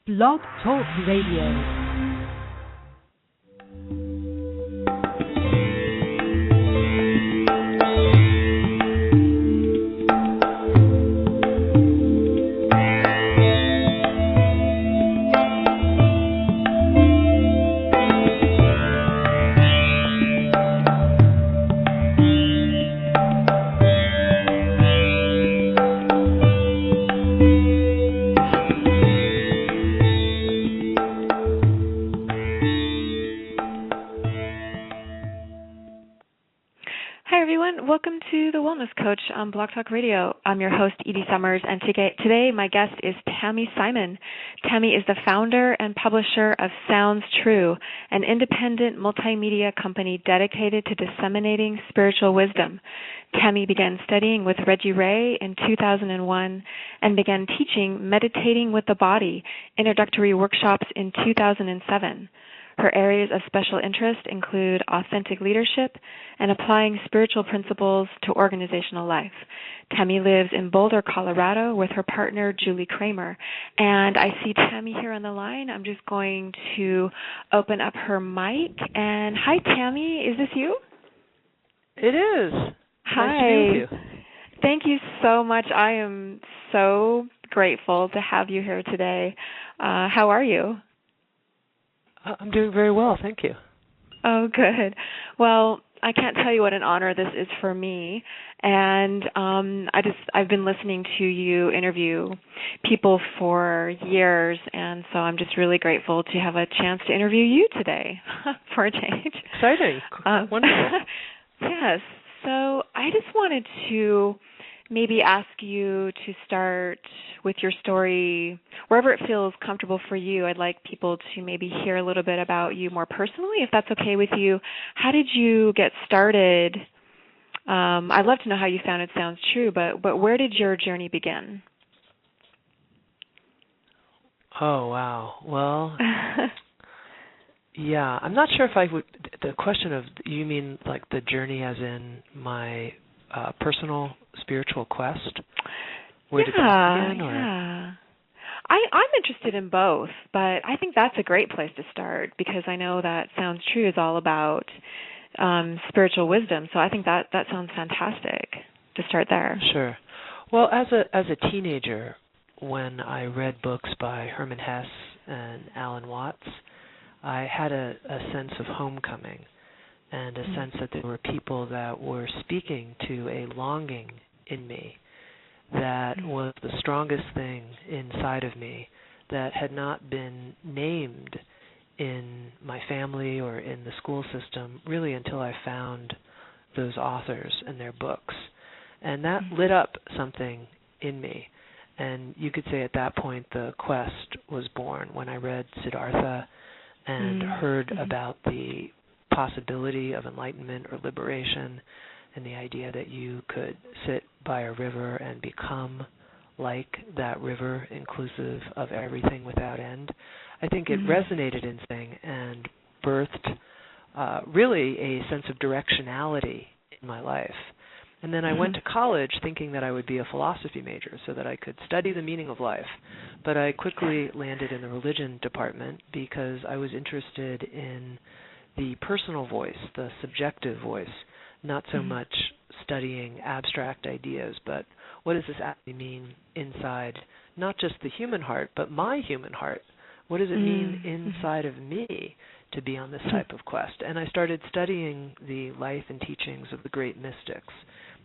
Blog Talk Radio. Welcome to the Wellness Coach on Blog Talk Radio. I'm your host, Edie Summers, and today my guest is Tami Simon. Tami is the founder and publisher of Sounds True, an independent multimedia company dedicated to disseminating spiritual wisdom. Tami began studying with Reggie Ray in 2001 and began teaching Meditating with the Body introductory workshops in 2007. Her areas of special interest include authentic leadership and applying spiritual principles to organizational life. Tami lives in Boulder, Colorado with her partner, Julie Kramer. And I see Tami here on the line. I'm just going to open up her mic. And hi, Tami. Is this you? It is. Hi. Nice to be with you. Thank you so much. I am so grateful to have you here today. How are you? I'm doing very well, thank you. Oh, good. Well, I can't tell you what an honor this is for me, and I've been listening to you interview people for years, and so I'm just really grateful to have a chance to interview you today for a change. Exciting. Wonderful. Yes. So I just wanted to maybe ask you to start with your story wherever it feels comfortable for you. I'd like people to maybe hear a little bit about you more personally, if that's okay with you. How did you get started? I'd love to know how you founded Sounds True, but where did your journey begin? Oh, wow. Well, yeah, I'm not sure if I would, the question of, you mean like the journey as in my personal spiritual quest? Where did that begin? Yeah. I'm interested in both, but I think that's a great place to start because I know that Sounds True is all about spiritual wisdom. So I think that sounds fantastic to start there. Sure. Well, as a teenager, when I read books by Herman Hesse and Alan Watts, I had a sense of homecoming and a sense that there were people that were speaking to a longing in me that was the strongest thing inside of me that had not been named in my family or in the school system really until I found those authors and their books. And that lit up something in me. And you could say at that point the quest was born when I read Siddhartha and heard about the possibility of enlightenment or liberation and the idea that you could sit by a river and become like that river, inclusive of everything without end. I think it resonated in thing and birthed really a sense of directionality in my life. And then I went to college thinking that I would be a philosophy major so that I could study the meaning of life. But I quickly landed in the religion department because I was interested in the personal voice, the subjective voice, not so much studying abstract ideas, but what does this actually mean inside, not just the human heart, but my human heart? What does it mean inside of me to be on this type of quest? And I started studying the life and teachings of the great mystics,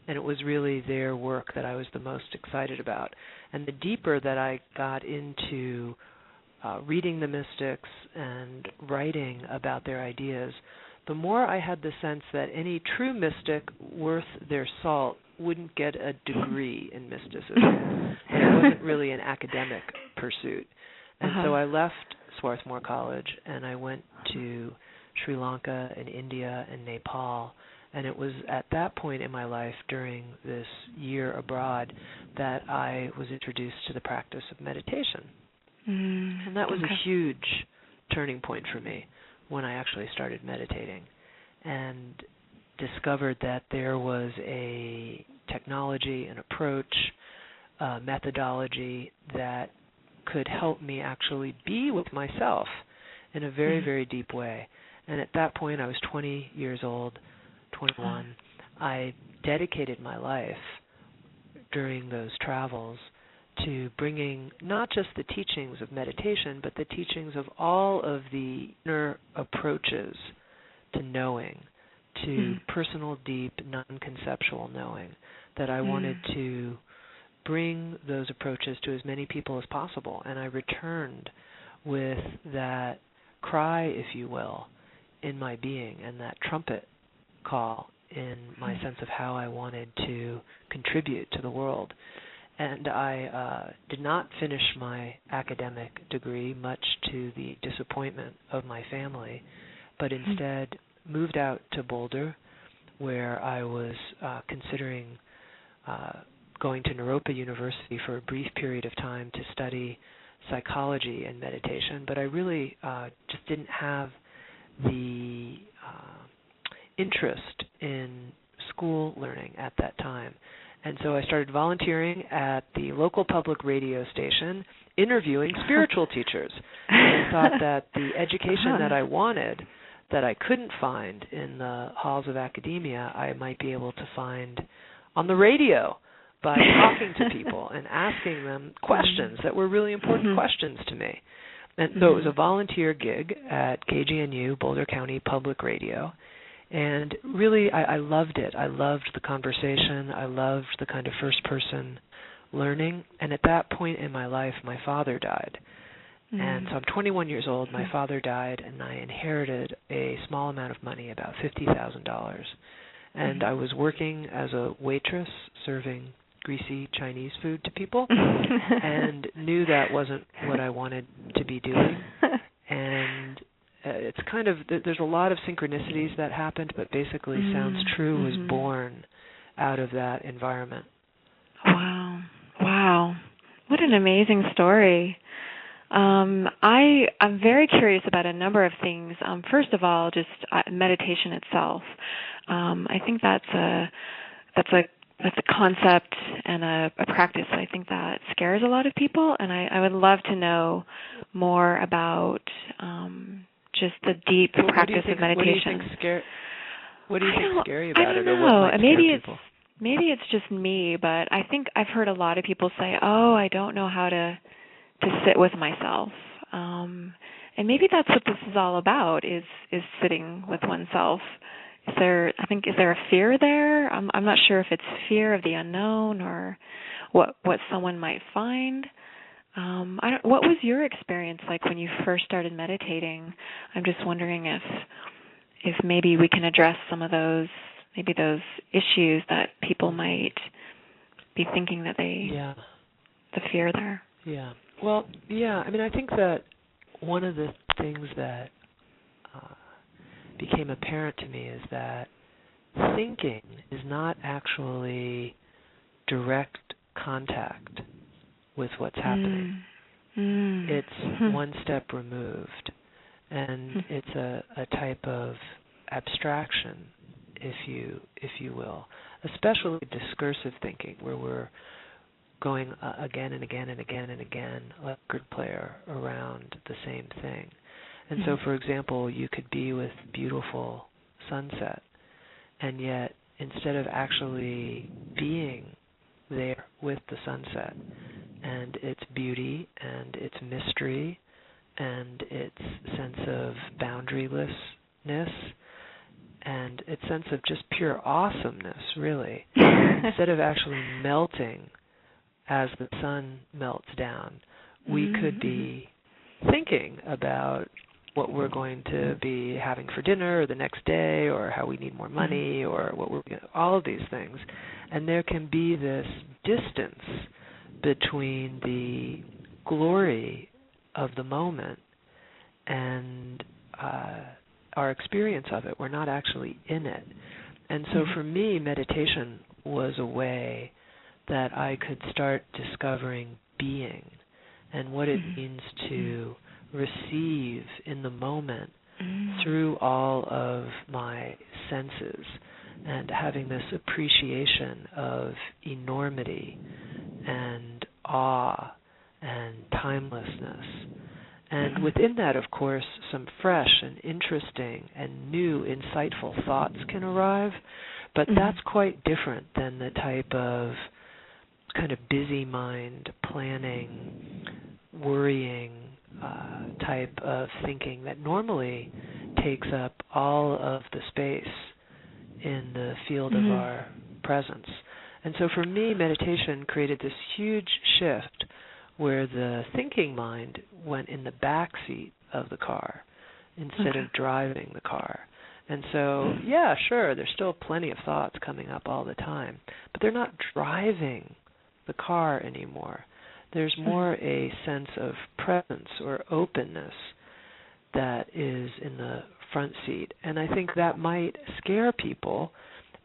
and it was really their work that I was the most excited about. And the deeper that I got into reading the mystics and writing about their ideas, the more I had the sense that any true mystic worth their salt wouldn't get a degree in mysticism. And it wasn't really an academic pursuit. And so I left Swarthmore College and I went to Sri Lanka and India and Nepal. And it was at that point in my life during this year abroad that I was introduced to the practice of meditation. And that was a huge turning point for me when I actually started meditating and discovered that there was a technology, an approach, methodology that could help me actually be with myself in a very, very deep way. And at that point, I was 20 years old, 21. I dedicated my life during those travels to bringing not just the teachings of meditation, but the teachings of all of the inner approaches to knowing, to personal, deep, non-conceptual knowing, that I wanted to bring those approaches to as many people as possible. And I returned with that cry, if you will, in my being, and that trumpet call in my sense of how I wanted to contribute to the world. And I did not finish my academic degree, much to the disappointment of my family, but instead moved out to Boulder, where I was considering going to Naropa University for a brief period of time to study psychology and meditation, but I really just didn't have the interest in school learning at that time. And so I started volunteering at the local public radio station, interviewing spiritual teachers. And I thought that the education that I wanted, that I couldn't find in the halls of academia, I might be able to find on the radio by talking to people and asking them questions that were really important questions to me. And so it was a volunteer gig at KGNU, Boulder County Public Radio. And really, I loved it. I loved the conversation. I loved the kind of first-person learning. And at that point in my life, my father died. And so I'm 21 years old. My father died, and I inherited a small amount of money, about $50,000. And I was working as a waitress, serving greasy Chinese food to people, and knew that wasn't what I wanted to be doing. And it's kind of, there's a lot of synchronicities that happened, but basically Sounds True was born out of that environment. Wow. What an amazing story. I'm very curious about a number of things. First of all, just meditation itself. I think that's a concept and a practice that I think that scares a lot of people, and I would love to know more about just the deep practice of meditation. What do you think scary about it? I don't know. Or what might scare people? Maybe it's just me, but I think I've heard a lot of people say, "Oh, I don't know how to sit with myself," and maybe that's what this is all about: is sitting with oneself. Is there a fear there? I'm not sure if it's fear of the unknown or what someone might find. What was your experience like when you first started meditating? I'm just wondering if maybe we can address some of those issues that people might be thinking that the fear there. Yeah. Well, yeah. I mean, I think that one of the things that became apparent to me is that thinking is not actually direct contact with what's happening. It's one step removed, and it's a type of abstraction, if you will, especially discursive thinking, where we're going again and again and again and again, like a record player, around the same thing. And so, for example, you could be with beautiful sunset, and yet instead of actually being there with the sunset and its beauty and its mystery and its sense of boundarylessness and its sense of just pure awesomeness, really, instead of actually melting as the sun melts down, we could be thinking about what we're going to be having for dinner or the next day, or how we need more money, or what we're all of these things. And there can be this distance between the glory of the moment and our experience of it. We're not actually in it. And so for me, meditation was a way that I could start discovering being and what it means to receive in the moment through all of my senses, and having this appreciation of enormity and awe and timelessness. And within that, of course, some fresh and interesting and new, insightful thoughts can arrive, but that's quite different than the type of kind of busy mind, planning, worrying type of thinking that normally takes up all of the space in the field of our presence. And so for me, meditation created this huge shift where the thinking mind went in the back seat of the car instead of driving the car. And so, yeah, sure, there's still plenty of thoughts coming up all the time, but they're not driving the car anymore. There's more a sense of presence or openness that is in the front seat. And I think that might scare people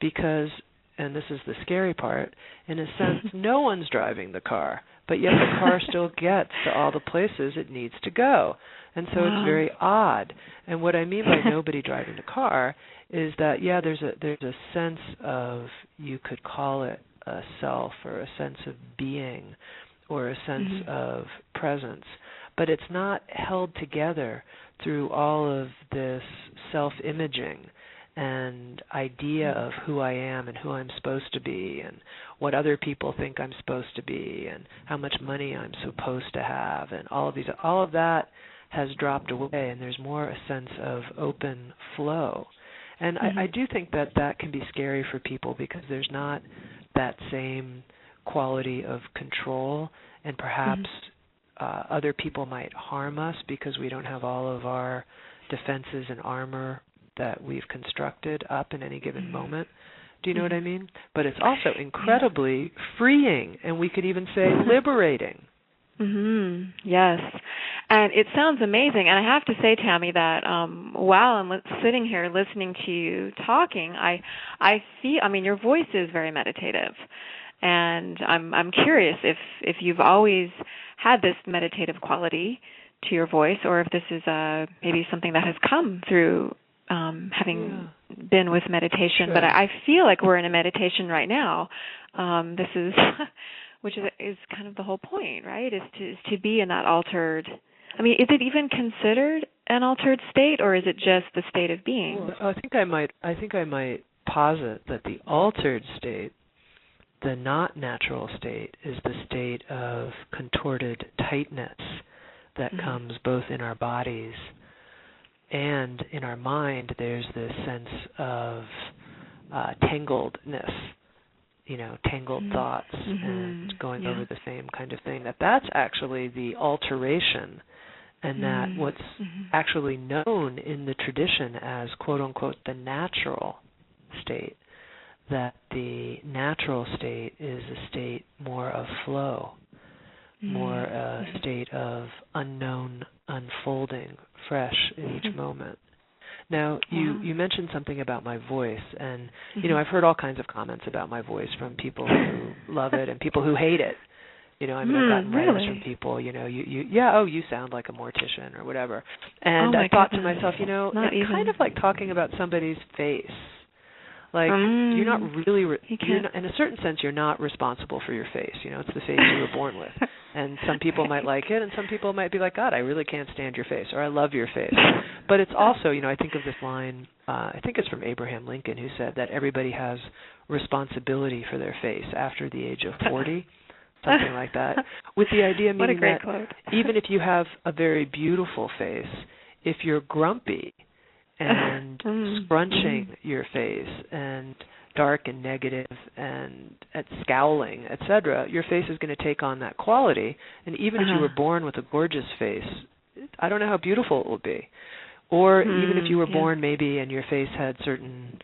because, and this is the scary part, in a sense, no one's driving the car, but yet the car still gets to all the places it needs to go. And so it's very odd. And what I mean by nobody driving the car is that, yeah, there's a sense of, you could call it a self or a sense of being or a sense of presence, but it's not held together through all of this self-imaging and idea of who I am and who I'm supposed to be and what other people think I'm supposed to be and how much money I'm supposed to have, and all of that has dropped away, and there's more a sense of open flow. And I do think that can be scary for people because there's not that same quality of control, and perhaps other people might harm us because we don't have all of our defenses and armor that we've constructed up in any given moment. Do you know what I mean? But it's also incredibly freeing, and we could even say liberating. Yes. And it sounds amazing. And I have to say, Tami, that while I'm sitting here listening to you talking, I feel, your voice is very meditative. And I'm curious if you've always had this meditative quality to your voice, or if this is maybe something that has come through having been with meditation. Sure. But I feel like we're in a meditation right now. This is, which is kind of the whole point, right? Is to be in that altered. Is it even considered an altered state, or is it just the state of being? Well, I think I might posit that the altered state, the not natural state, is the state of contorted tightness that comes both in our bodies and in our mind. There's this sense of tangledness, tangled thoughts and going over the same kind of thing. That's actually the alteration, and that what's actually known in the tradition as, quote unquote, the natural state, that the natural state is a state more of flow, more a state of unknown unfolding, fresh in each moment. Now, you mentioned something about my voice, and, I've heard all kinds of comments about my voice from people who love it and people who hate it. I've gotten letters from people, you sound like a mortician or whatever. And I thought to myself, it's kind of like talking about somebody's face. Like, you're not really, in a certain sense, you're not responsible for your face. It's the face you were born with. And some people might like it, and some people might be like, God, I really can't stand your face, or I love your face. But it's also, I think of this line, I think it's from Abraham Lincoln, who said that everybody has responsibility for their face after the age of 40, something like that. With the idea meaning that even if you have a very beautiful face, if you're grumpy and scrunching your face and dark and negative and scowling, etc., your face is going to take on that quality. And even if you were born with a gorgeous face, I don't know how beautiful it will be. Or even if you were born maybe and your face had certain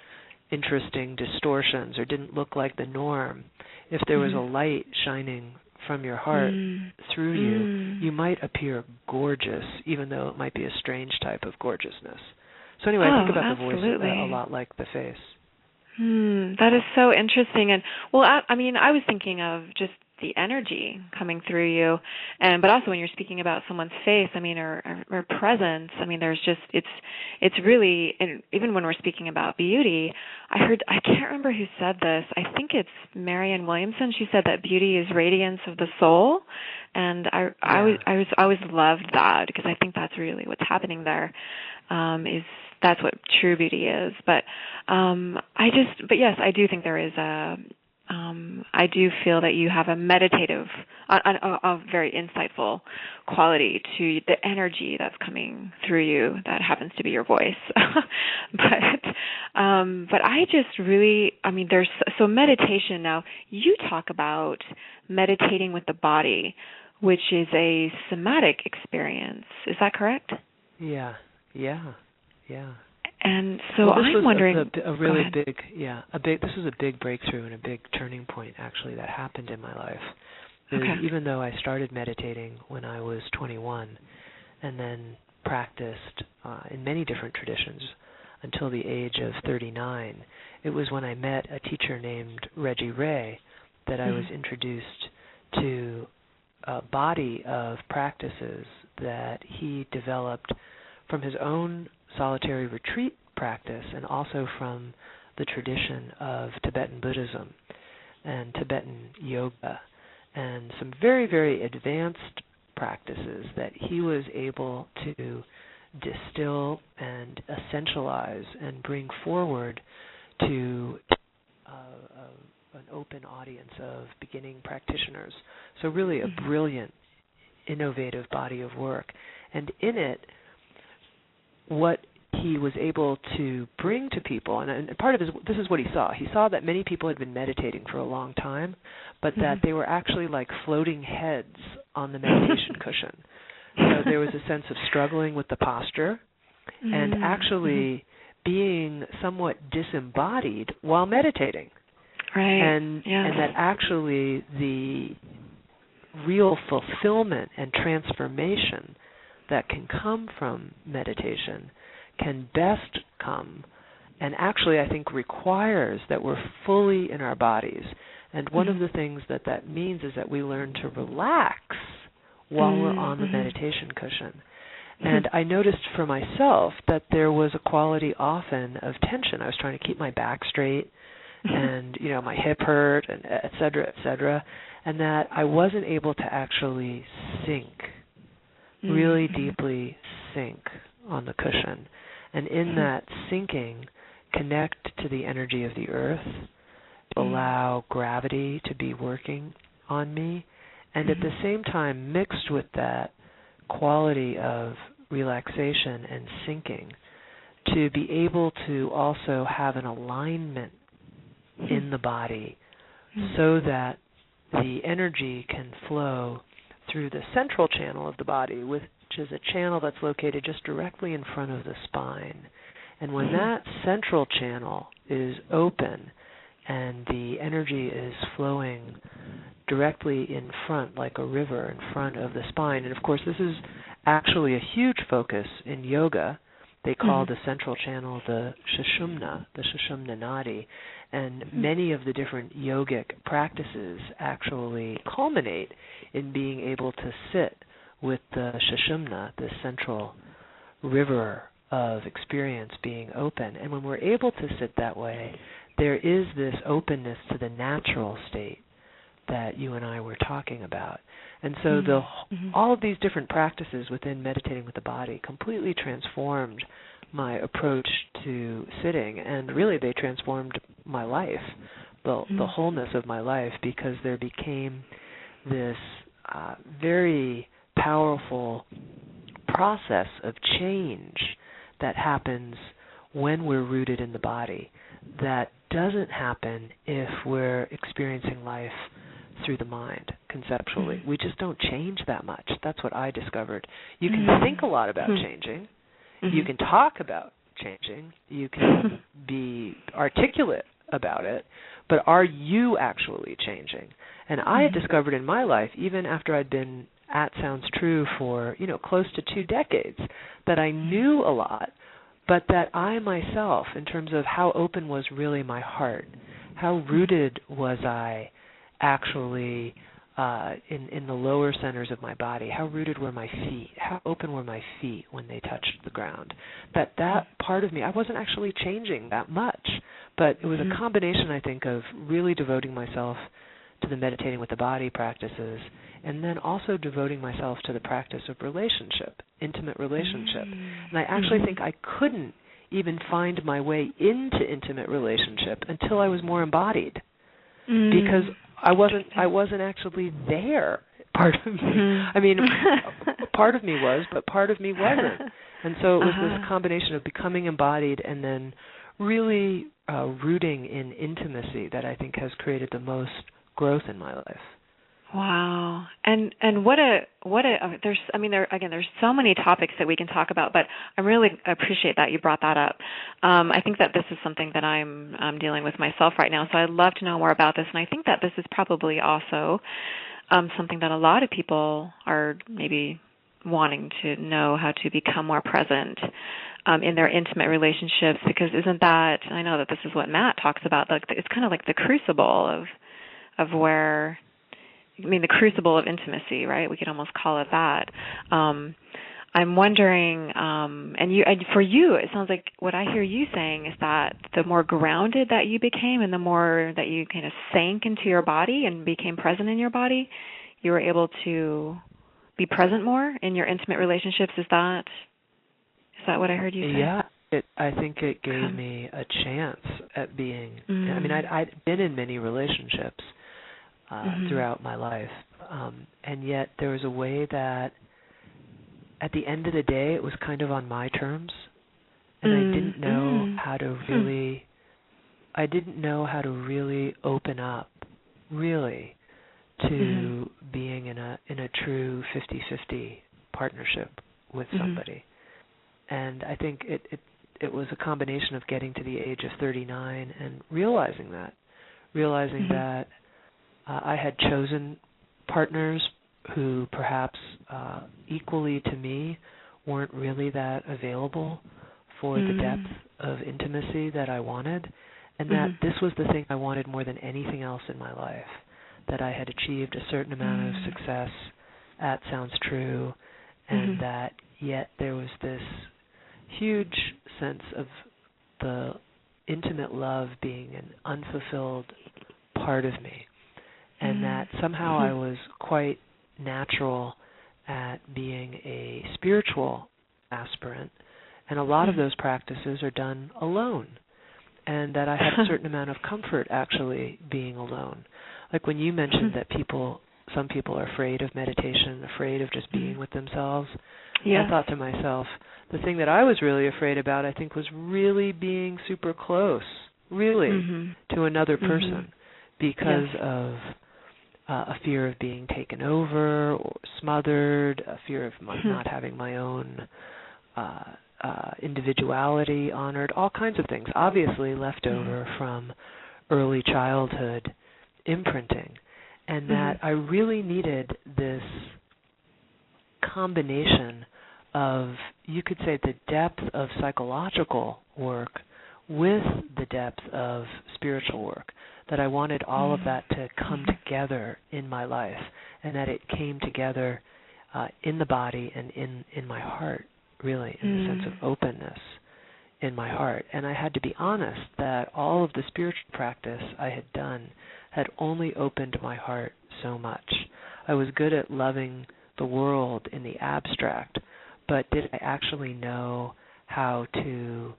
interesting distortions or didn't look like the norm, if there was a light shining from your heart through you, you might appear gorgeous, even though it might be a strange type of gorgeousness. So anyway, I think about the voice a lot like the face. That is so interesting. And, well, I was thinking of just the energy coming through you, but also when you're speaking about someone's face, I mean, or presence, I mean, there's just it's really, and even when we're speaking about beauty, I can't remember who said this. I think it's Marianne Williamson. She said that beauty is radiance of the soul, and I always loved that, because I think that's really what's happening there. Is that's what true beauty is. But yes, I do think there is I do feel that you have a meditative, a very insightful quality to the energy that's coming through you that happens to be your voice. but I just really, I mean, so meditation now, you talk about meditating with the body, which is a somatic experience. Is that correct? Yeah. And so I'm wondering, this was a big breakthrough and a big turning point, actually, that happened in my life. Okay. Even though I started meditating when I was 21 and then practiced in many different traditions until the age of 39, it was when I met a teacher named Reggie Ray that I was introduced to a body of practices that he developed from his own solitary retreat practice and also from the tradition of Tibetan Buddhism and Tibetan yoga, and some very, very advanced practices that he was able to distill and essentialize and bring forward to an open audience of beginning practitioners. So really a brilliant, innovative body of work. And in it, what he was able to bring to people, and part of this is what he saw. He saw that many people had been meditating for a long time, but that they were actually like floating heads on the meditation cushion. So there was a sense of struggling with the posture and actually being somewhat disembodied while meditating. Right. And that actually the real fulfillment and transformation that can come from meditation can best come, and actually I think requires, that we're fully in our bodies. And one of the things that means is that we learn to relax while we're on the meditation cushion. And I noticed for myself that there was a quality often of tension. I was trying to keep my back straight, and my hip hurt, and et cetera, and that I wasn't able to actually sink, really deeply sink on the cushion. And in that sinking, connect to the energy of the earth, allow gravity to be working on me, and at the same time, mixed with that quality of relaxation and sinking, to be able to also have an alignment in the body so that the energy can flow through the central channel of the body, which is a channel that's located just directly in front of the spine. And when that central channel is open and the energy is flowing directly in front, like a river in front of the spine, and of course this is actually a huge focus in yoga. They call the central channel the Sushumna Nadi, and many of the different yogic practices actually culminate in being able to sit with the Sushumna, the central river of experience, being open. And when we're able to sit that way, there is this openness to the natural state that you and I were talking about. And so all of these different practices within meditating with the body completely transformed my approach to sitting, and really they transformed my life, the wholeness of my life, because there became this very powerful process of change that happens when we're rooted in the body that doesn't happen if we're experiencing life through the mind, conceptually. We just don't change that much. That's what I discovered. You can think a lot about changing. You can talk about changing. You can be articulate about it. But are you actually changing? And I had discovered in my life, even after I'd been at Sounds True for, close to 2 decades, that I knew a lot, but that I myself, in terms of how open was really my heart, how rooted was I actually in the lower centers of my body. How rooted were my feet? How open were my feet when they touched the ground? That part of me, I wasn't actually changing that much, but it was a combination, I think, of really devoting myself to the meditating with the body practices, and then also devoting myself to the practice of relationship, intimate relationship. And I actually think I couldn't even find my way into intimate relationship until I was more embodied, because I wasn't actually there. Part of me, I mean, part of me was, but part of me wasn't. And so it was this combination of becoming embodied and then really rooting in intimacy that I think has created the most growth in my life. Wow. And there's so many topics that we can talk about, but I really appreciate that you brought that up. I think that this is something that I'm dealing with myself right now, so I'd love to know more about this, and I think that this is probably also something that a lot of people are maybe wanting to know how to become more present in their intimate relationships, because isn't that, I know that this is what Matt talks about, like it's kind of like the crucible of where, I mean, the crucible of intimacy, right? We could almost call it that. I'm wondering, for you, it sounds like what I hear you saying is that the more grounded that you became and the more that you kind of sank into your body and became present in your body, you were able to be present more in your intimate relationships. Is that what I heard you say? Yeah. I think it gave me a chance at being, I mean, I'd been in many relationships throughout my life, and yet there was a way that at the end of the day it was kind of on my terms, and I didn't know how to really open up really to being in a true 50-50 partnership with somebody. And I think it was a combination of getting to the age of 39 and realizing that I had chosen partners who perhaps equally to me weren't really that available for the depth of intimacy that I wanted, and that this was the thing I wanted more than anything else in my life, that I had achieved a certain amount of success at Sounds True, and that yet there was this huge sense of the intimate love being an unfulfilled part of me, and that somehow I was quite natural at being a spiritual aspirant, and a lot of those practices are done alone, and that I had a certain amount of comfort actually being alone. Like when you mentioned that some people are afraid of meditation, afraid of just being with themselves, I thought to myself, the thing that I was really afraid about, I think, was really being super close, really, to another person, because of a fear of being taken over or smothered, a fear of not having my own individuality honored, all kinds of things, obviously left over from early childhood imprinting, and that I really needed this combination of, you could say, the depth of psychological work with the depth of spiritual work, that I wanted all of that to come together in my life, and that it came together in the body and in my heart, really, in the sense of openness in my heart. And I had to be honest that all of the spiritual practice I had done had only opened my heart so much. I was good at loving the world in the abstract, but did I actually know how to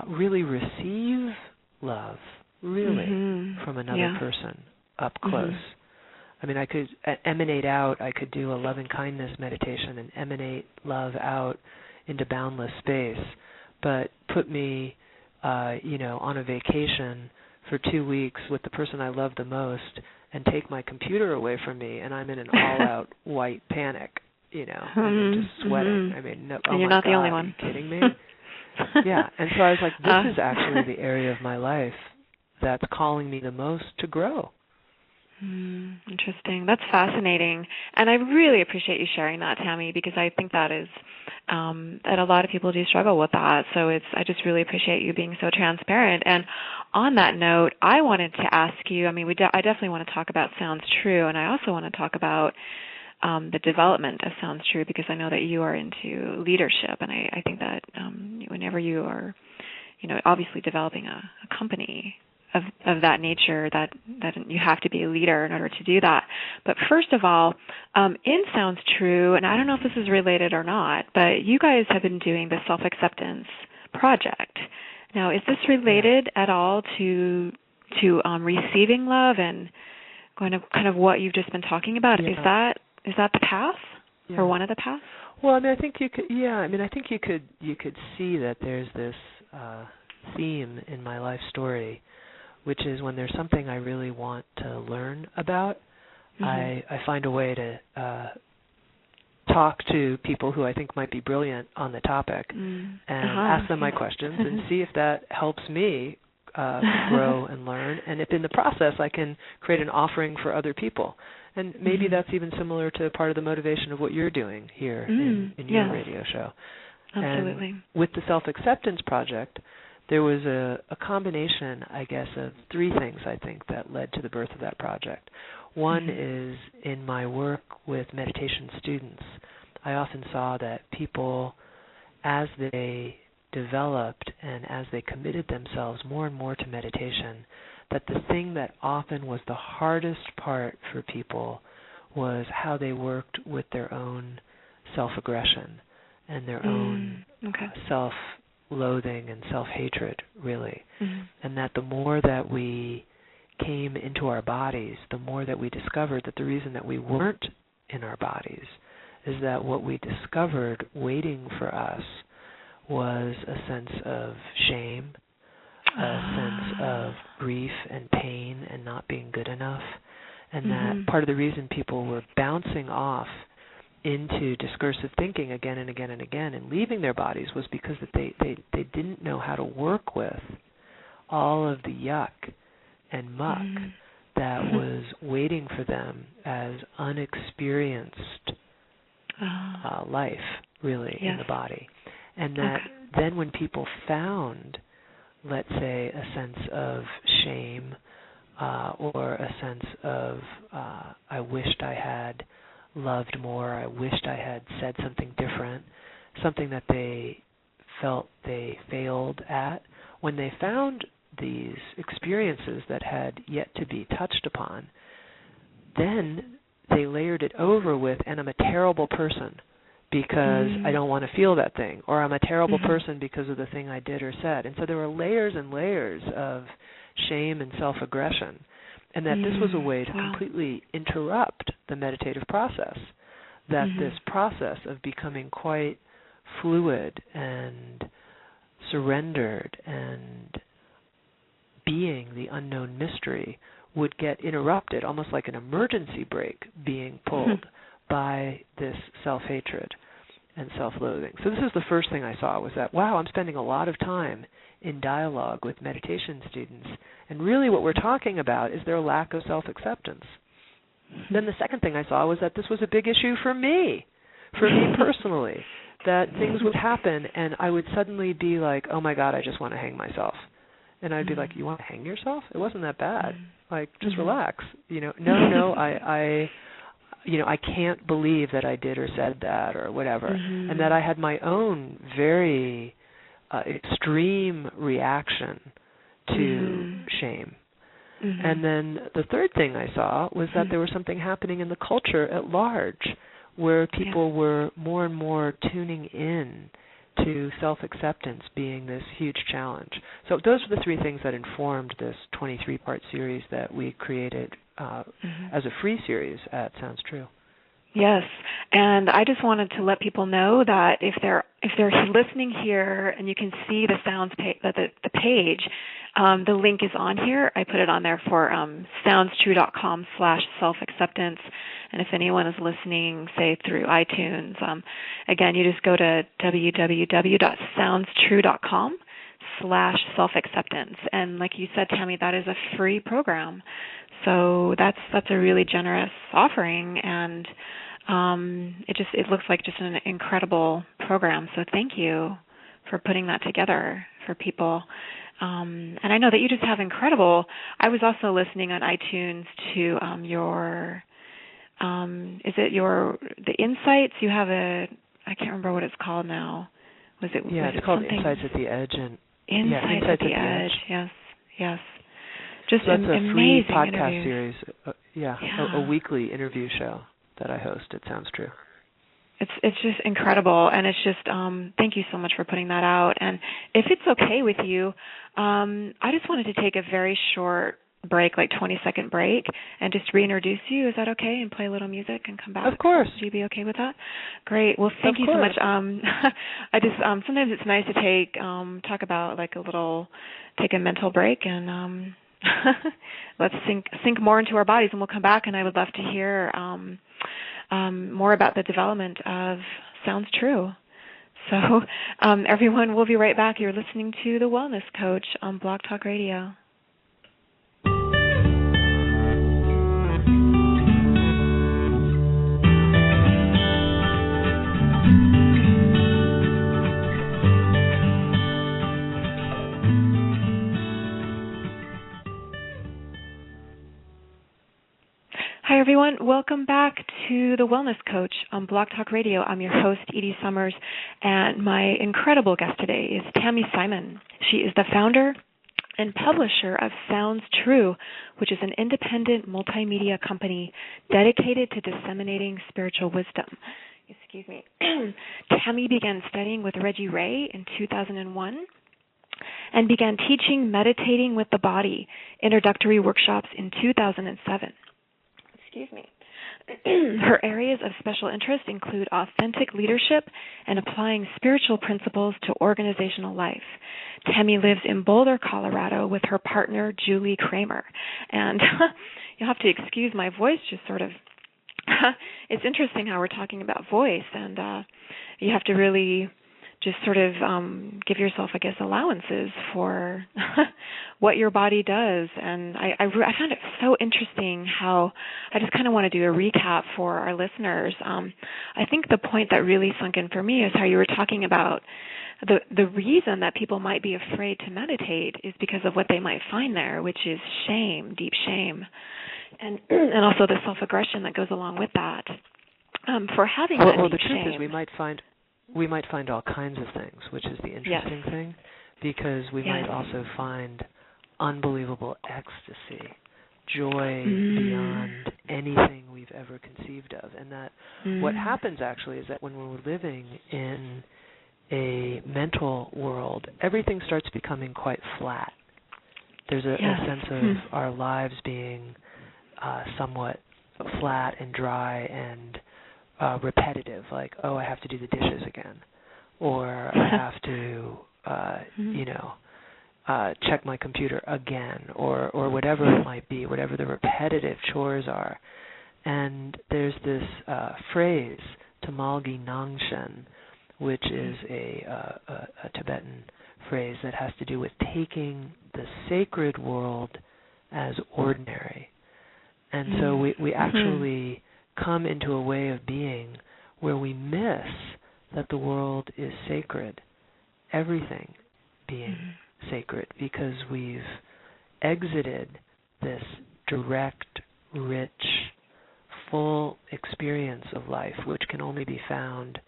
really receive love, really, from another person up close? I mean, I could emanate out, I could do a loving-kindness meditation and emanate love out into boundless space, but put me, on a vacation for 2 weeks with the person I love the most and take my computer away from me, and I'm in an all-out white panic, I'm just sweating. I mean, no, and you're not the only one. Are you kidding me? Yeah, and so I was like, this is actually the area of my life that's calling me the most to grow. Interesting. That's fascinating. And I really appreciate you sharing that, Tami, because I think that is a lot of people do struggle with that. So I just really appreciate you being so transparent. And on that note, I wanted to ask you, I mean, I definitely want to talk about Sounds True, and I also want to talk about the development of Sounds True, because I know that you are into leadership, and I think that whenever you are, obviously developing a company of that nature, that you have to be a leader in order to do that. But first of all, in Sounds True, and I don't know if this is related or not, but you guys have been doing the self-acceptance project. Now, is this related at all to receiving love and kind of what you've just been talking about? Yeah. Is that the path, or one of the paths? Well, I mean, I think you could. Yeah, I mean, I think you could see that there's this theme in my life story, which is when there's something I really want to learn about, I find a way to talk to people who I think might be brilliant on the topic and ask them my questions and see if that helps me grow and learn, and if in the process I can create an offering for other people. And maybe that's even similar to part of the motivation of what you're doing here in your radio show. Absolutely. And with the Self-Acceptance Project, there was a combination, I guess, of three things, I think, that led to the birth of that project. One is in my work with meditation students, I often saw that people, as they developed and as they committed themselves more and more to meditation, that the thing that often was the hardest part for people was how they worked with their own self-aggression and their own self-loathing and self-hatred, really. And that the more that we came into our bodies, the more that we discovered that the reason that we weren't in our bodies is that what we discovered waiting for us was a sense of shame, a sense of grief and pain and not being good enough, and that part of the reason people were bouncing off into discursive thinking again and again and again and leaving their bodies was because that they didn't know how to work with all of the yuck and muck that was waiting for them as unexperienced life, really, in the body. And that then when people found, let's say, a sense of shame or a sense of I wished I had loved more, I wished I had said something different, something that they felt they failed at, when they found these experiences that had yet to be touched upon, then they layered it over with, and I'm a terrible person because I don't want to feel that thing, or I'm a terrible person because of the thing I did or said. And so there were layers and layers of shame and self-aggression, and that this was a way to completely interrupt the meditative process, that this process of becoming quite fluid and surrendered and being the unknown mystery would get interrupted, almost like an emergency brake being pulled by this self-hatred and self-loathing. So this is the first thing I saw, was that, wow, I'm spending a lot of time in dialogue with meditation students, and really what we're talking about is their lack of self-acceptance. Then the second thing I saw was that this was a big issue for me personally, that things would happen and I would suddenly be like, oh my God, I just want to hang myself. And I'd be like, you want to hang yourself? It wasn't that bad. Like, just relax. No, I can't believe that I did or said that or whatever. And that I had my own very extreme reaction to shame. And then the third thing I saw was that there was something happening in the culture at large where people were more and more tuning in to self-acceptance being this huge challenge. So those are the three things that informed this 23-part series that we created as a free series at Sounds True. Yes, and I just wanted to let people know that if they're listening here and you can see the sounds the page, the link is on here. I put it on there for soundstrue.com/self-acceptance. And if anyone is listening, say through iTunes, again, you just go to www.soundstrue.com/self-acceptance. And like you said, Tami, that is a free program. So that's a really generous offering, and it looks like just an incredible program. So thank you for putting that together for people. And I know that you just have incredible. I was also listening on iTunes to the Insights? You have I can't remember what it's called now. It's called Insights at the Edge. Insights at the Edge. Yes. Just so that's a free podcast interviews. series. A weekly interview show that I host. It sounds true. It's just incredible, and it's just thank you so much for putting that out. And if it's okay with you, I just wanted to take a very short break, like 20-second break, and just reintroduce you. Is that okay? And play a little music and come back? Of course. Would you be okay with that? Great. Well, thank you so much. I just sometimes it's nice to talk about take a mental break and let's sink more into our bodies, and we'll come back. And I would love to hear more about the development of Sounds True. So, everyone, we'll be right back. You're listening to The Wellness Coach on Blog Talk Radio. Hi, everyone. Welcome back to The Wellness Coach on Blog Talk Radio. I'm your host, Edie Summers, and my incredible guest today is Tami Simon. She is the founder and publisher of Sounds True, which is an independent multimedia company dedicated to disseminating spiritual wisdom. Excuse me. Tami began studying with Reggie Ray in 2001 and began teaching Meditating with the Body introductory workshops in 2007. Excuse me. Her areas of special interest include authentic leadership and applying spiritual principles to organizational life. Tami lives in Boulder, Colorado with her partner, Julie Kramer. And you'll have to excuse my voice, just sort of, it's interesting how we're talking about voice, and you have to really just sort of give yourself, I guess, allowances for what your body does. And I found it so interesting how I just kind of want to do a recap for our listeners. I think the point that really sunk in for me is how you were talking about the reason that people might be afraid to meditate is because of what they might find there, which is shame, deep shame, and also the self-aggression that goes along with that. For having that deep shame. Well, the truth is we might find all kinds of things, which is the interesting thing, because we might also find unbelievable ecstasy, joy beyond anything we've ever conceived of. And that what happens actually is that when we're living in a mental world, everything starts becoming quite flat. There's a sense of our lives being somewhat flat and dry and repetitive, like, oh, I have to do the dishes again, or I have to, check my computer again, or whatever it might be, whatever the repetitive chores are. And there's this phrase, Tamalgi Nangshen, which is a Tibetan phrase that has to do with taking the sacred world as ordinary. And so we actually come into a way of being where we miss that the world is sacred, everything being sacred, because we've exited this direct, rich, full experience of life, which can only be found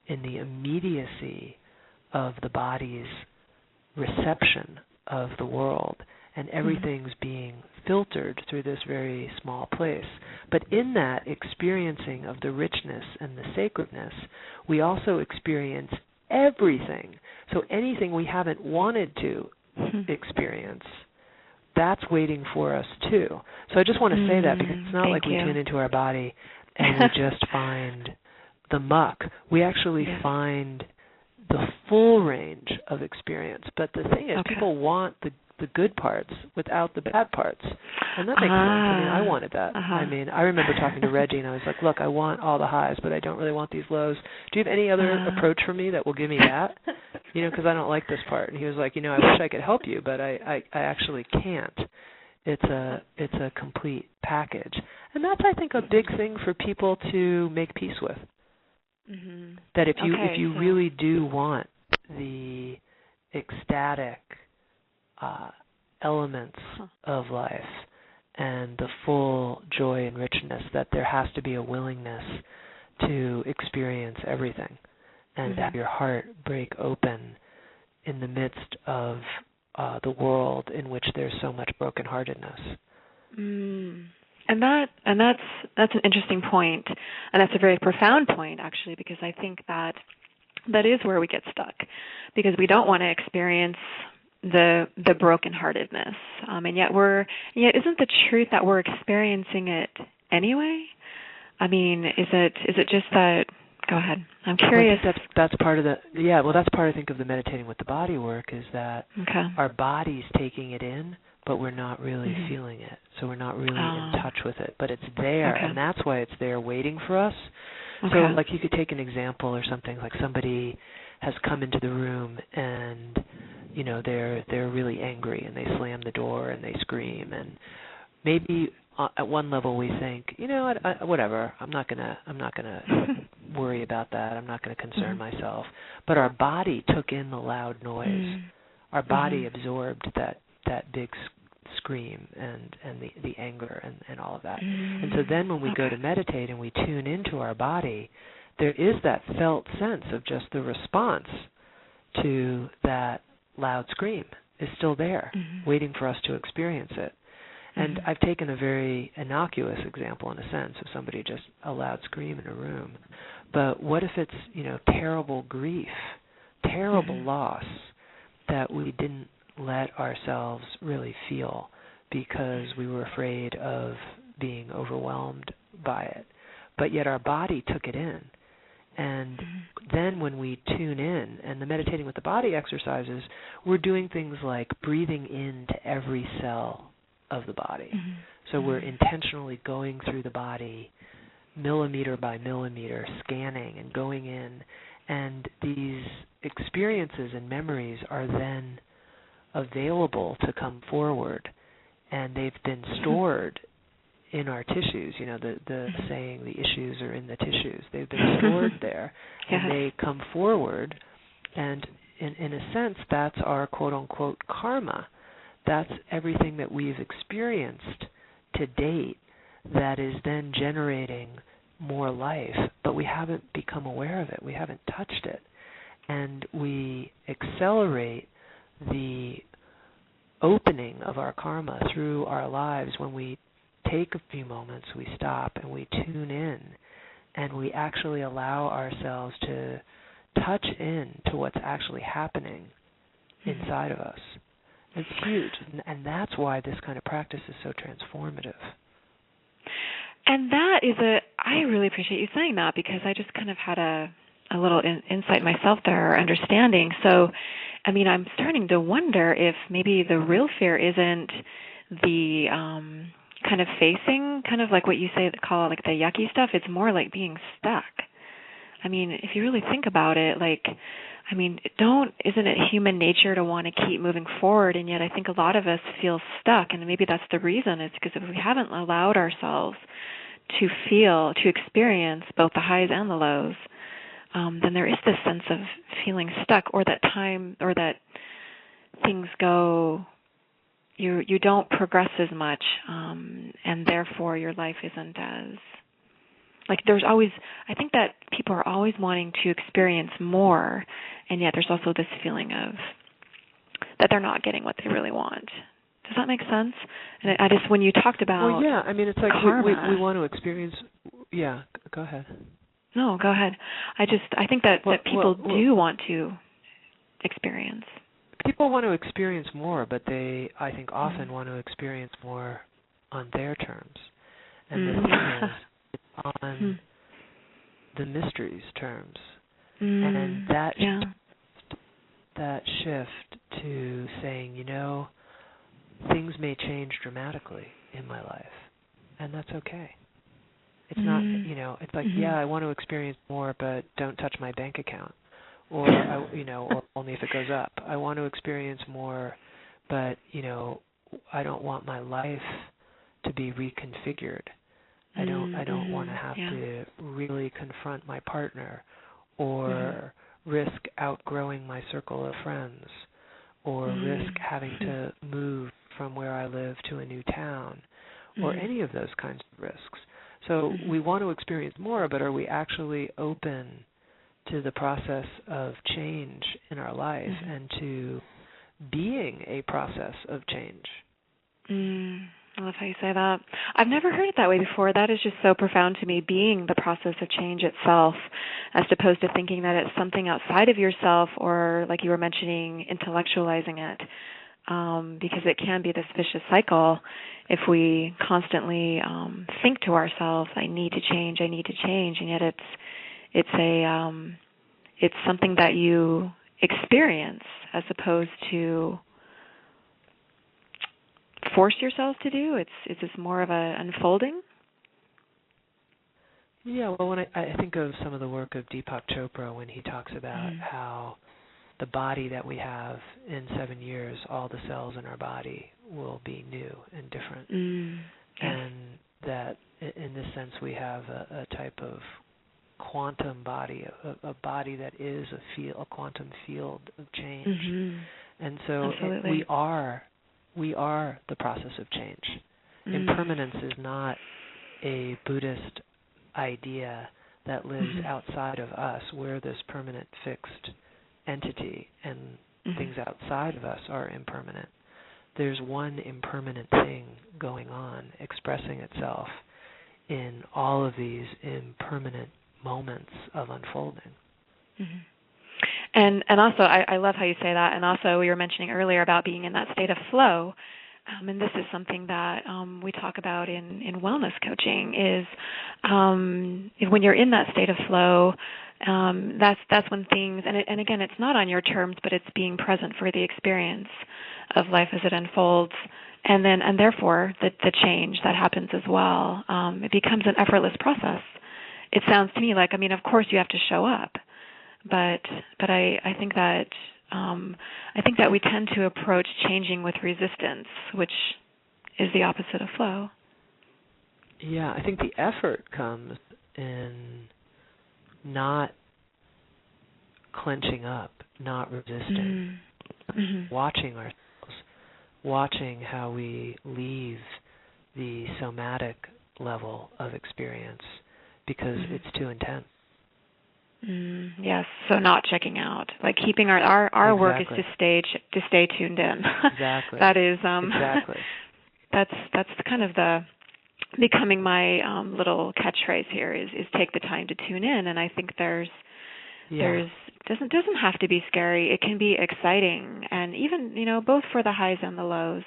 in the immediacy of the body's reception of the world, and everything's being filtered through this very small place. But in that experiencing of the richness and the sacredness, we also experience everything. So anything we haven't wanted to experience, that's waiting for us too. So I just want to say that, because it's not like we tune into our body and we just find the muck. We actually find the full range of experience. But the thing is, people want the good parts without the bad parts. And that makes sense. I mean, I wanted that. I mean, I remember talking to Reggie, and I was like, look, I want all the highs, but I don't really want these lows. Do you have any other approach for me that will give me that? Because I don't like this part. And he was like, I wish I could help you, but I actually can't. It's a complete package. And that's, I think, a big thing for people to make peace with. Mm-hmm. That if you really do want the ecstatic elements of life and the full joy and richness, that there has to be a willingness to experience everything and have your heart break open in the midst of the world in which there's so much brokenheartedness. And that's an interesting point, and that's a very profound point, actually, because I think that is where we get stuck, because we don't want to experience the brokenheartedness, and yet isn't the truth that we're experiencing it anyway? I mean, is it just that? Go ahead. I'm curious. Well, I think that's part of that's part, I think, of the meditating with the body work, is that our body's taking it in, but we're not really feeling it. So we're not really in touch with it. But it's there, and that's why it's there waiting for us. So, like, you could take an example or something, like somebody has come into the room and, you know, they're really angry and they slam the door and they scream, and maybe at one level we think, you know, whatever, I'm not gonna worry about that. I'm not going to concern myself. But our body took in the loud noise. Our body absorbed that big scream and the anger and all of that. And so then when we go to meditate and we tune into our body, there is that felt sense of just the response to that loud scream is still there, waiting for us to experience it. And I've taken a very innocuous example, in a sense, of somebody just a loud scream in a room. But what if it's, you know, terrible grief, terrible loss that we didn't let ourselves really feel because we were afraid of being overwhelmed by it. But yet our body took it in. And then when we tune in, and the meditating with the body exercises, we're doing things like breathing into every cell of the body. So we're intentionally going through the body millimeter by millimeter, scanning and going in, and these experiences and memories are then available to come forward, and they've been stored in our tissues. You know, the saying, the issues are in the tissues. They've been stored there, and they come forward, and in a sense, that's our quote-unquote karma. That's everything that we've experienced to date that is then generating more life, but we haven't become aware of it. We haven't touched it. And we accelerate the opening of our karma through our lives when we take a few moments, we stop, and we tune in, and we actually allow ourselves to touch in to what's actually happening inside of us. It's huge, and that's why this kind of practice is so transformative. And that is I really appreciate you saying that, because I just kind of had a little insight myself there, or understanding. So, I mean, I'm starting to wonder if maybe the real fear isn't the kind of facing, kind of like what you say, call it like the yucky stuff. It's more like being stuck. I mean, if you really think about it, like, I mean, isn't it human nature to want to keep moving forward? And yet I think a lot of us feel stuck, and maybe that's the reason. It's because if we haven't allowed ourselves to feel, to experience both the highs and the lows, then there is this sense of feeling stuck, or that time, or that things go, you don't progress as much, and therefore your life isn't as, like, there's always, I think that people are always wanting to experience more, and yet there's also this feeling of that they're not getting what they really want. Does that make sense? And I just, when you talked about, well, yeah, I mean, it's like karma, we want to experience. Yeah, go ahead. No, go ahead. I think that people do want to experience. People want to experience more, but they, I think, often want to experience more on their terms. And the thing is, it's on the mystery's terms. And that shift to saying, you know, things may change dramatically in my life, and that's okay. It's not, you know, it's like, yeah, I want to experience more, but don't touch my bank account, or, or only if it goes up. I want to experience more, but, you know, I don't want my life to be reconfigured. I don't want to have to really confront my partner or risk outgrowing my circle of friends or risk having to move from where I live to a new town or any of those kinds of risks. So we want to experience more, but are we actually open to the process of change in our life and to being a process of change? I love how you say that. I've never heard it that way before. That is just so profound to me, being the process of change itself, as opposed to thinking that it's something outside of yourself or, like you were mentioning, intellectualizing it, because it can be this vicious cycle if we constantly think to ourselves, I need to change, and yet it's something that you experience as opposed to force yourself to do. It's just more of a unfolding. Yeah, well, when I think of some of the work of Deepak Chopra when he talks about how the body that we have in 7 years, all the cells in our body will be new and different, and that in this sense we have a type of quantum body, a body that is a quantum field of change, and so we are the process of change. Impermanence is not a Buddhist idea that lives outside of us. We're this permanent, fixed entity, and things outside of us are impermanent. There's one impermanent thing going on, expressing itself in all of these impermanent moments of unfolding. And also, I love how you say that. And also, we were mentioning earlier about being in that state of flow. And this is something that we talk about in wellness coaching is when you're in that state of flow, that's when things, and again, it's not on your terms, but it's being present for the experience of life as it unfolds. And therefore, the change that happens as well. It becomes an effortless process. It sounds to me like, of course you have to show up. But I think that we tend to approach changing with resistance, which is the opposite of flow. Yeah, I think the effort comes in not clenching up, not resisting, watching ourselves, watching how we leave the somatic level of experience because it's too intense. Yes, so not checking out, like keeping our work is to stay tuned in. Exactly. That is exactly. That's kind of the becoming my little catchphrase here is take the time to tune in, and I think there's doesn't have to be scary. It can be exciting, and even both for the highs and the lows.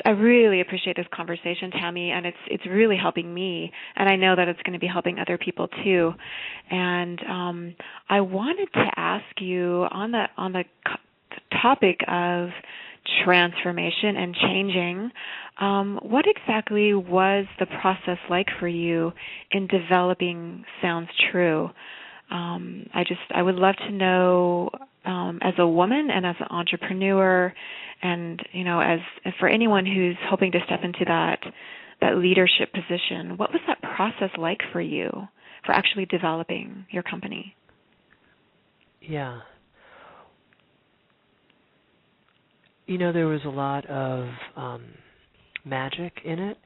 I really appreciate this conversation, Tami, and it's really helping me, and I know that it's going to be helping other people too. And I wanted to ask you on the topic of transformation and changing, what exactly was the process like for you in developing Sounds True? I would love to know, as a woman and as an entrepreneur, and as for anyone who's hoping to step into that leadership position, what was that process like for you for actually developing your company? Yeah. There was a lot of magic in it,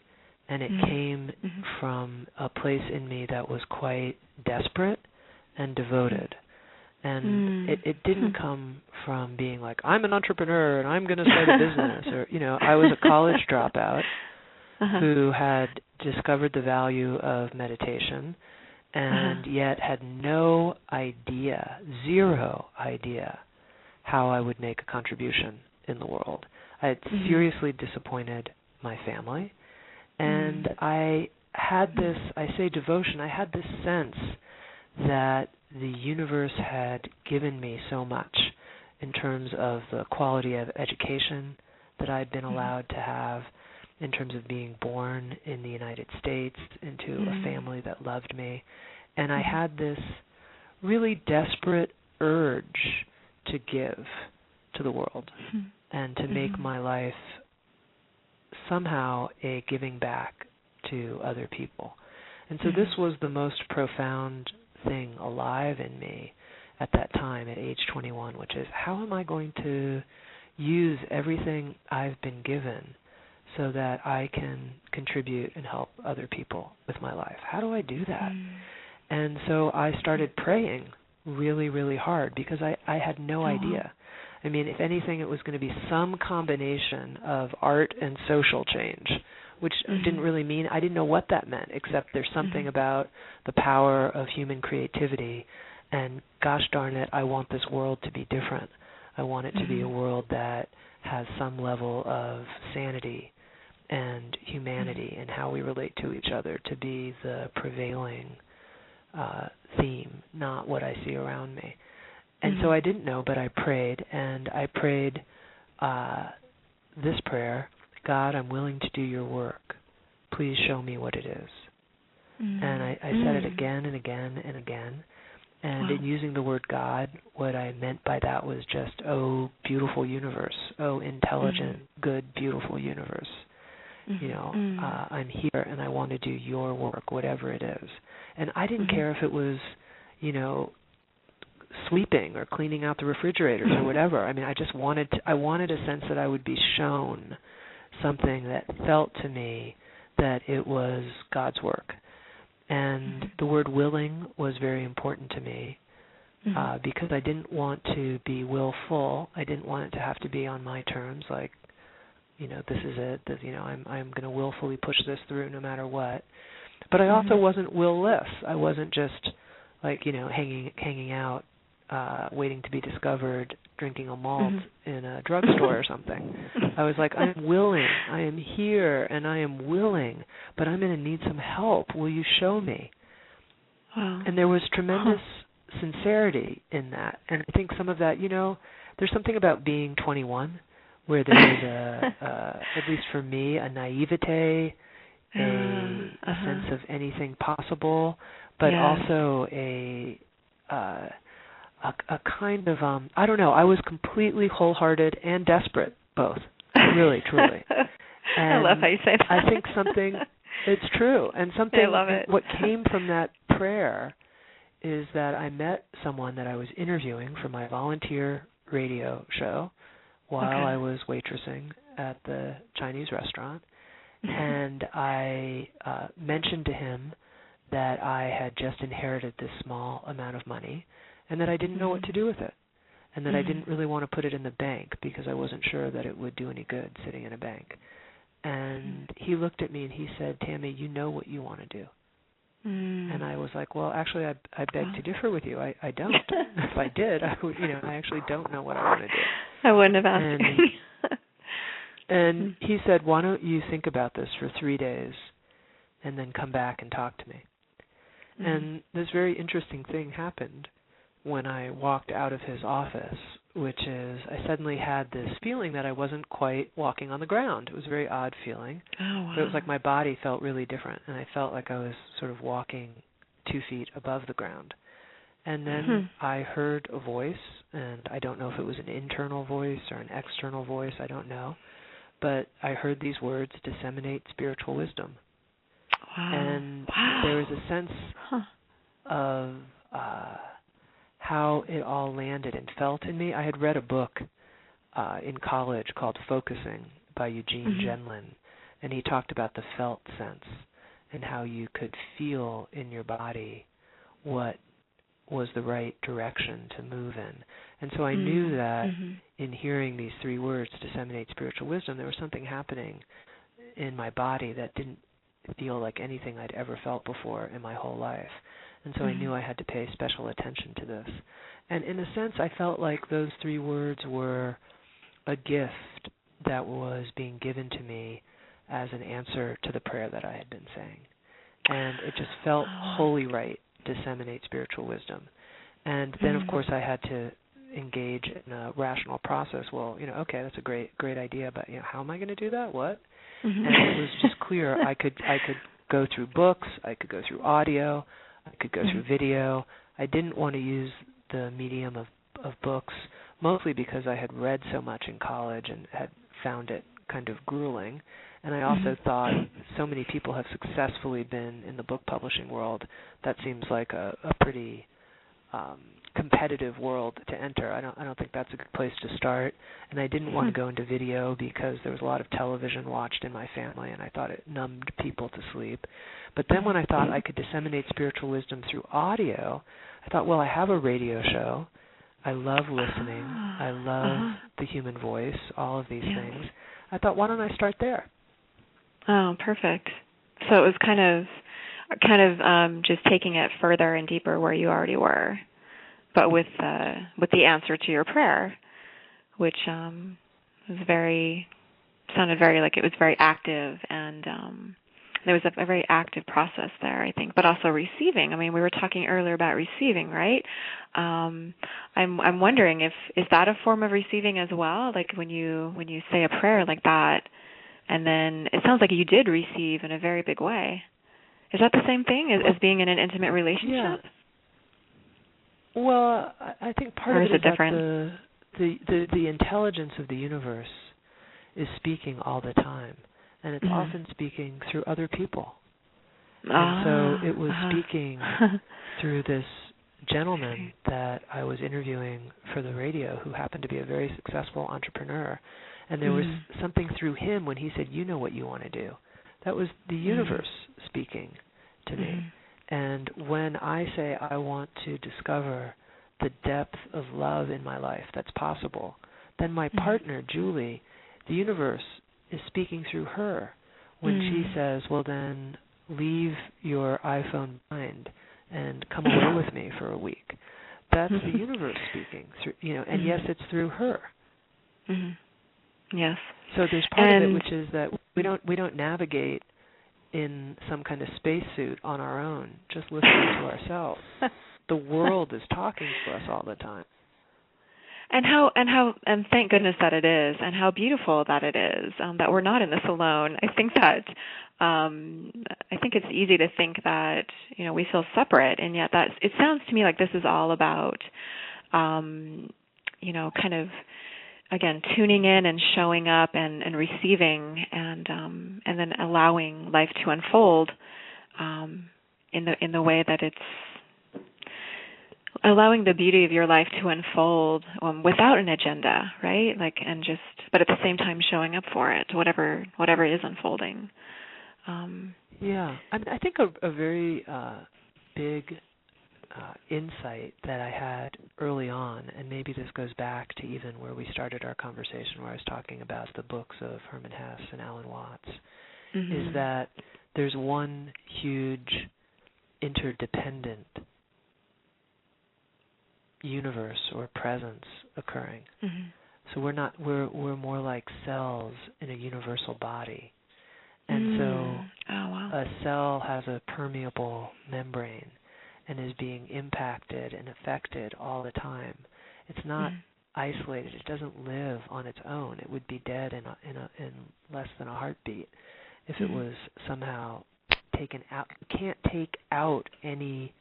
and it came from a place in me that was quite desperate and devoted. And it didn't come from being like, I'm an entrepreneur and I'm going to start a business. Or, I was a college dropout who had discovered the value of meditation and yet had no idea, zero idea, how I would make a contribution in the world. I had seriously disappointed my family. And I had this, I say devotion, I had this sense that the universe had given me so much in terms of the quality of education that I'd been allowed to have, in terms of being born in the United States into a family that loved me. And I had this really desperate urge to give to the world and to make my life somehow a giving back to other people. And so this was the most profound thing alive in me at that time at age 21, which is, how am I going to use everything I've been given so that I can contribute and help other people with my life? How do I do that? And so I started praying really, really hard because I had no idea. I mean, if anything, it was going to be some combination of art and social change, which didn't really mean, I didn't know what that meant, except there's something about the power of human creativity, and gosh darn it, I want this world to be different. I want it to be a world that has some level of sanity and humanity and how we relate to each other to be the prevailing theme, not what I see around me. And so I didn't know, but I prayed, and I prayed this prayer: God, I'm willing to do your work. Please show me what it is. And I said it again and again and again. And in using the word God, what I meant by that was just, oh, beautiful universe, oh, intelligent, good, beautiful universe. You know, I'm here and I want to do your work, whatever it is. And I didn't care if it was, you know, sweeping or cleaning out the refrigerators or whatever. I mean, I wanted a sense that I would be shown something that felt to me that it was God's work. And the word willing was very important to me because I didn't want to be willful. I didn't want it to have to be on my terms, like, you know, this is it, that, you know, I'm going to willfully push this through no matter what. But I also wasn't will-less. I wasn't just, like, you know, hanging out, waiting to be discovered, drinking a malt in a drugstore or something. I was like, I'm willing. I am here, and I am willing, but I'm going to need some help. Will you show me? Wow. And there was tremendous sincerity in that. And I think some of that, you know, there's something about being 21 where there is at least for me, a naivete, a sense of anything possible, but also a kind of, I don't know, I was completely wholehearted and desperate, both, really, truly. And I love how you say that. I think it's true, and something, I love it. What came from that prayer is that I met someone that I was interviewing for my volunteer radio show while I was waitressing at the Chinese restaurant, and I mentioned to him that I had just inherited this small amount of money and that I didn't know what to do with it, and that I didn't really want to put it in the bank because I wasn't sure that it would do any good sitting in a bank. And he looked at me and he said, Tami, you know what you want to do. And I was like, well, actually, I beg to differ with you. I don't. If I did, I would, I actually don't know what I want to do. I wouldn't have asked. And he said, why don't you think about this for 3 days and then come back and talk to me? And this very interesting thing happened when I walked out of his office, which is I suddenly had this feeling that I wasn't quite walking on the ground. It was a very odd feeling. Oh, wow. But it was like my body felt really different, and I felt like I was sort of walking 2 feet above the ground. And then I heard a voice, and I don't know if it was an internal voice or an external voice, I don't know. But I heard these words, disseminate spiritual wisdom. Wow. And there was a sense of how it all landed and felt in me. I had read a book in college called Focusing by Eugene Genlin, and he talked about the felt sense and how you could feel in your body what was the right direction to move in. And so I knew that in hearing these 3 words, disseminate spiritual wisdom, there was something happening in my body that didn't feel like anything I'd ever felt before in my whole life. And so I knew I had to pay special attention to this. And in a sense, I felt like those 3 words were a gift that was being given to me as an answer to the prayer that I had been saying. And it just felt wholly right, disseminate spiritual wisdom. And then, of course, I had to engage in a rational process. Well, okay, that's a great idea, but how am I going to do that? What? And it was just clear I could go through books, I could go through audio, I could go through video. I didn't want to use the medium of books, mostly because I had read so much in college and had found it kind of grueling. And I also thought so many people have successfully been in the book publishing world. That seems like a pretty competitive world to enter. I don't think that's a good place to start. And I didn't want to go into video because there was a lot of television watched in my family, and I thought it numbed people to sleep. But then when I thought I could disseminate spiritual wisdom through audio, I thought, well, I have a radio show. I love listening. I love the human voice, all of these things. I thought, why don't I start there? Oh, perfect. So it was kind of just taking it further and deeper where you already were, but with the answer to your prayer, which sounded very like it was very active, and there was a very active process there, I think, but also receiving. I mean, we were talking earlier about receiving, right? I'm wondering is that a form of receiving as well? Like when you say a prayer like that, and then it sounds like you did receive in a very big way. Is that the same thing as being in an intimate relationship? Yeah. Well, I think part or of it is different? that the intelligence of the universe is speaking all the time, and it's often speaking through other people. And so it was speaking through this gentleman that I was interviewing for the radio who happened to be a very successful entrepreneur. And there was something through him when he said, you know what you want to do. That was the universe speaking to me. And when I say I want to discover the depth of love in my life that's possible, then my partner, Julie, the universe is speaking through her when she says, well, then leave your iPhone behind and come away with me for a week. That's the universe speaking through, and yes, it's through her. Yes. So there's part of it which is that we don't navigate in some kind of spacesuit on our own, just listening to ourselves. The world is talking to us all the time. And thank goodness that it is, and how beautiful that it is, that we're not in this alone. I think it's easy to think that we feel separate, and yet it sounds to me like this is all about kind of, again, tuning in and showing up and receiving, and then allowing life to unfold in the way that it's allowing the beauty of your life to unfold without an agenda, right? But at the same time showing up for it, whatever is unfolding. Yeah, I think a very big insight that I had early on, and maybe this goes back to even where we started our conversation, where I was talking about the books of Herman Hesse and Alan Watts, is that there's one huge interdependent universe or presence occurring. So we're more like cells in a universal body. And so a cell has a permeable membrane and is being impacted and affected all the time. It's not isolated. It doesn't live on its own. It would be dead in less than a heartbeat if it was somehow taken out. You can't take out any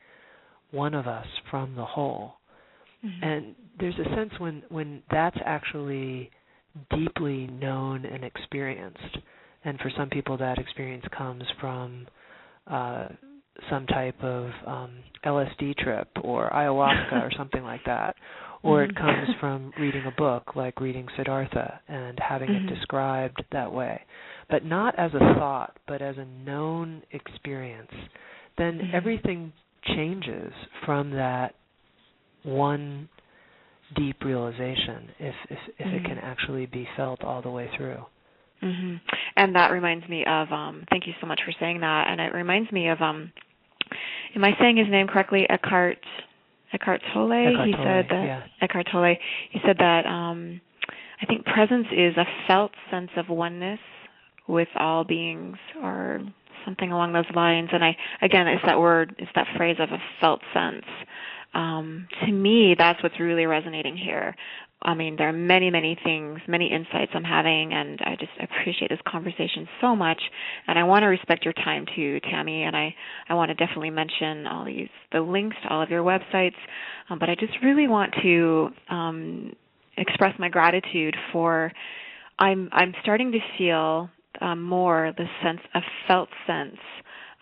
one of us from the whole. And there's a sense when that's actually deeply known and experienced, and for some people that experience comes from some type of LSD trip or ayahuasca or something like that, or it comes from reading a book like reading Siddhartha and having it described that way, but not as a thought, but as a known experience, then everything changes from that one deep realization if it can actually be felt all the way through. And that reminds me of, thank you so much for saying that, and it reminds me of, am I saying his name correctly, Eckhart Tolle? He said that, Eckhart Tolle, he said that I think presence is a felt sense of oneness with all beings, or something along those lines. And it's that phrase of a felt sense. To me, that's what's really resonating here. I mean, there are many, many things, many insights I'm having, and I just appreciate this conversation so much. And I want to respect your time too, Tami, and I want to definitely mention the links to all of your websites. But I just really want to express my gratitude for I'm starting to feel more the felt sense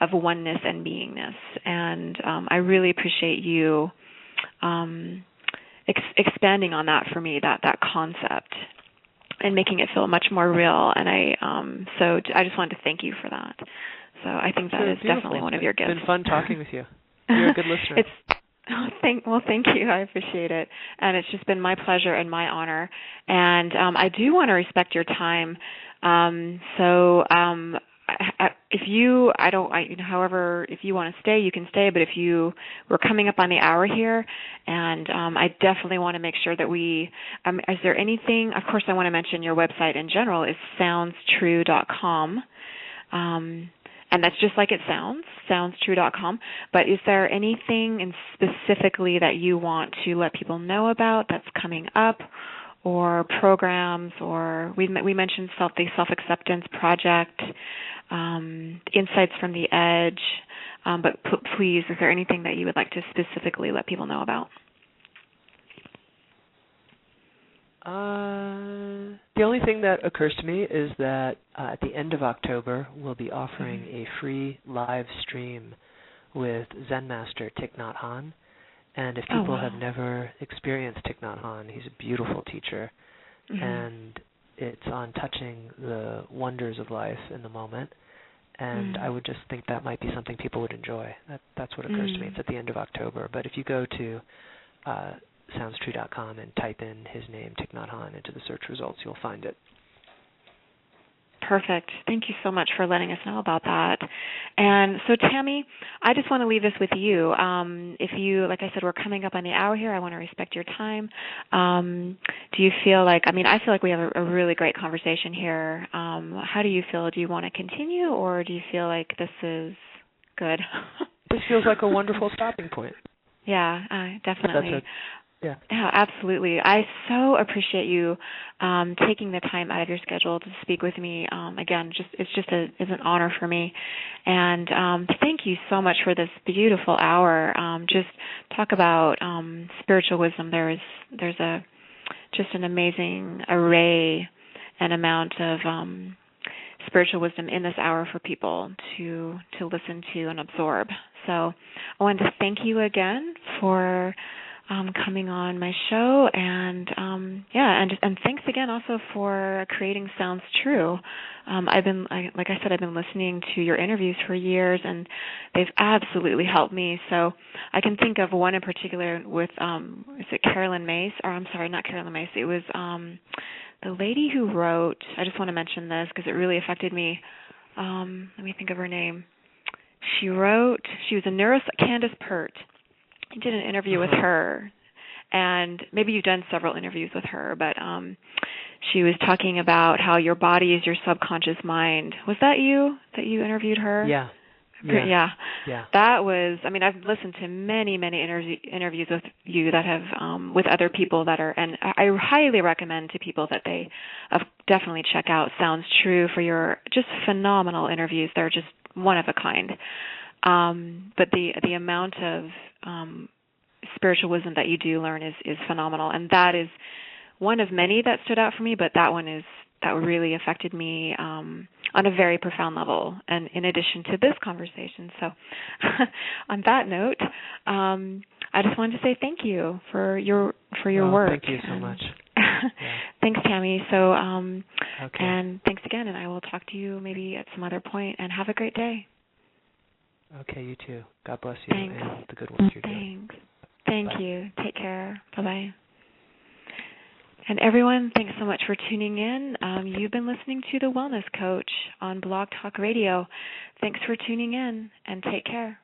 of oneness and beingness, and I really appreciate you expanding on that for me, that concept, and making it feel much more real. And so I just wanted to thank you for that. So I think that is definitely one of your gifts. It's been fun talking with you. You're a good listener. Thank you. I appreciate it. And it's just been my pleasure and my honor. And I do want to respect your time. If you, however, if you want to stay, you can stay. But if we're coming up on the hour here, and I definitely want to make sure that is there anything? Of course, I want to mention your website in general is soundstrue.com. And that's just like it sounds, soundstrue.com. But is there anything specifically that you want to let people know about that's coming up, or programs, or we mentioned the Self-Acceptance Project, Insights from the Edge, but please, is there anything that you would like to specifically let people know about? The only thing that occurs to me is that at the end of October, we'll be offering a free live stream with Zen Master Thich Nhat Hanh. And if people have never experienced Thich Nhat Hanh, he's a beautiful teacher, and it's on touching the wonders of life in the moment. And I would just think that might be something people would enjoy. That's what occurs to me. It's at the end of October. But if you go to soundstrue.com and type in his name, Thich Nhat Hanh, into the search results, you'll find it. Perfect. Thank you so much for letting us know about that. And so, Tami, I just want to leave this with you. If you, like I said, we're coming up on the hour here. I want to respect your time. Do you feel like, I feel like we have a really great conversation here. How do you feel? Do you want to continue, or do you feel like this is good? This feels like a wonderful stopping point. Yeah, definitely. Yeah, absolutely. I so appreciate you taking the time out of your schedule to speak with me. Again, it's an honor for me. And thank you so much for this beautiful hour. Just talk about spiritual wisdom. There's just an amazing array and amount of spiritual wisdom in this hour for people to listen to and absorb. So I wanted to thank you again for coming on my show, and and thanks again also for creating Sounds True. I've been listening to your interviews for years, and they've absolutely helped me. So I can think of one in particular with is it Carolyn Mace? Or I'm sorry, not Carolyn Mace. It was the lady who wrote. I just want to mention this because it really affected me. Let me think of her name. She was a Candace Pert. I did an interview with her, and maybe you've done several interviews with her, but she was talking about how your body is your subconscious mind. Was that you interviewed her? Yeah. That was, I've listened to many interviews with you that have, with other people that are, and I highly recommend to people that they definitely check out Sounds True for your just phenomenal interviews. They're just one of a kind. But the amount of spiritual wisdom that you do learn is phenomenal, and that is one of many that stood out for me. But that really affected me on a very profound level, and in addition to this conversation. So, on that note, I just wanted to say thank you for your work. Thank you so much. Thanks, Tami. So, okay. And thanks again, and I will talk to you maybe at some other point. And have a great day. Okay, you too. God bless you. Thanks. And the good work you're doing. Thank you. Take care. Bye-bye. And everyone, thanks so much for tuning in. You've been listening to The Wellness Coach on Blog Talk Radio. Thanks for tuning in, and take care.